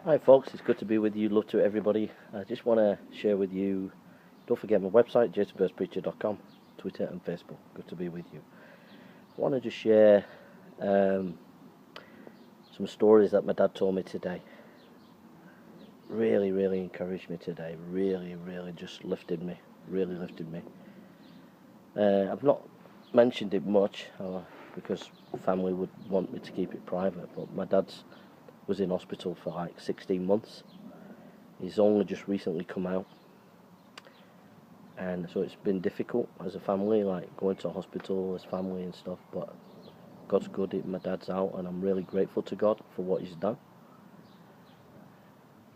Hi folks, it's good to be with you. Love to everybody. I just want to share with you, don't forget my website, jasonburstpreacher.com, Twitter and Facebook. Good to be with you. I want to just share some stories that my dad told me today. Really encouraged me today. Really just lifted me. Really lifted me. I've not mentioned it much because family would want me to keep it private, but my dad was in hospital for like 16 months. He's only just recently come out, and so it's been difficult as a family, like going to hospital as family and stuff, but God's good, my dad's out, and I'm really grateful to God for what he's done.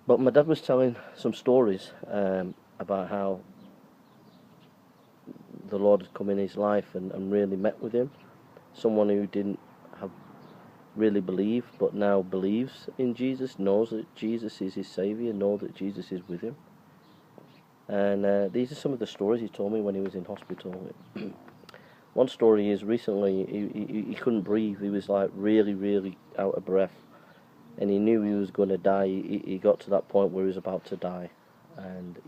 But my dad was telling some stories about how the Lord had come in his life and really met with him. Someone who didn't have really believed, but now believes in Jesus, knows that Jesus is his Saviour, knows that Jesus is with him. And these are some of the stories he told me when he was in hospital. One story is recently he couldn't breathe. He was like really out of breath, and he knew he was going to die. He got to that point where he was about to die, and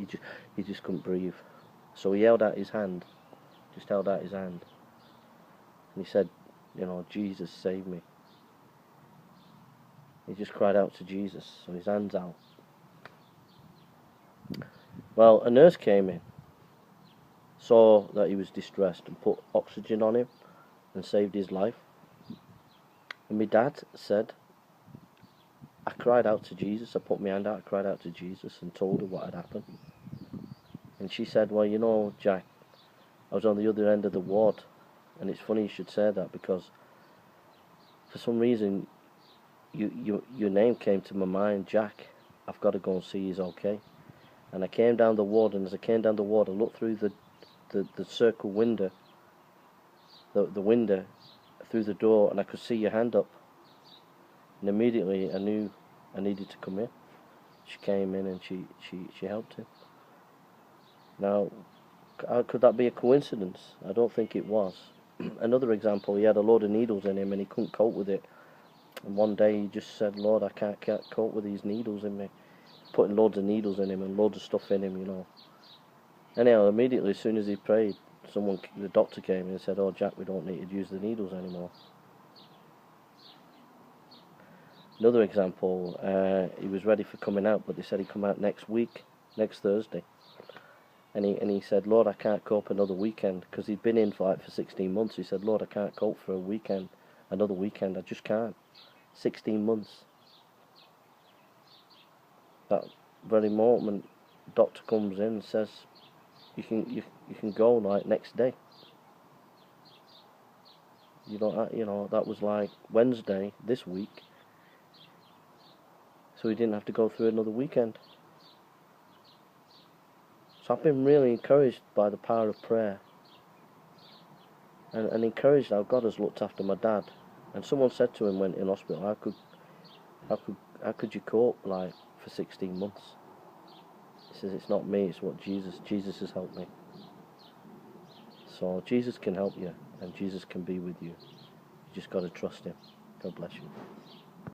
he just couldn't breathe. So he held out his hand, and he said, Jesus, save me. He just cried out to Jesus, so his hand's out. Well, a nurse came in, saw that he was distressed, and put oxygen on him and saved his life. And my dad said, I cried out to Jesus. I put my hand out, I cried out to Jesus and told her what had happened. And she said, well, Jack, I was on the other end of the ward. And it's funny you should say that, because for some reason your name came to my mind, Jack. I've got to go and see he's okay. And I came down the ward, and as I came down the ward, I looked through the circle window, the window through the door, and I could see your hand up. And immediately I knew I needed to come in. She came in and she helped him. Now, could that be a coincidence? I don't think it was. Another example, he had a load of needles in him and he couldn't cope with it. And one day he just said, Lord, I can't cope with these needles in me. Putting loads of needles in him and loads of stuff in him, Anyhow, immediately as soon as he prayed, the doctor came in and said, oh, Jack, we don't need to use the needles anymore. Another example, he was ready for coming out, but they said he'd come out next Thursday. And he said, Lord, I can't cope another weekend, because he'd been in for 16 months. He said, Lord, I can't cope for another weekend, I just can't. 16 months. That very moment, doctor comes in and says, you can go like next day. That was like Wednesday this week. So he didn't have to go through another weekend. So I've been really encouraged by the power of prayer, and encouraged how God has looked after my dad. And someone said to him when in hospital, how could you cope for 16 months? He says, it's not me, it's what Jesus has helped me. So Jesus can help you, and Jesus can be with you. You just got to trust him. God bless you.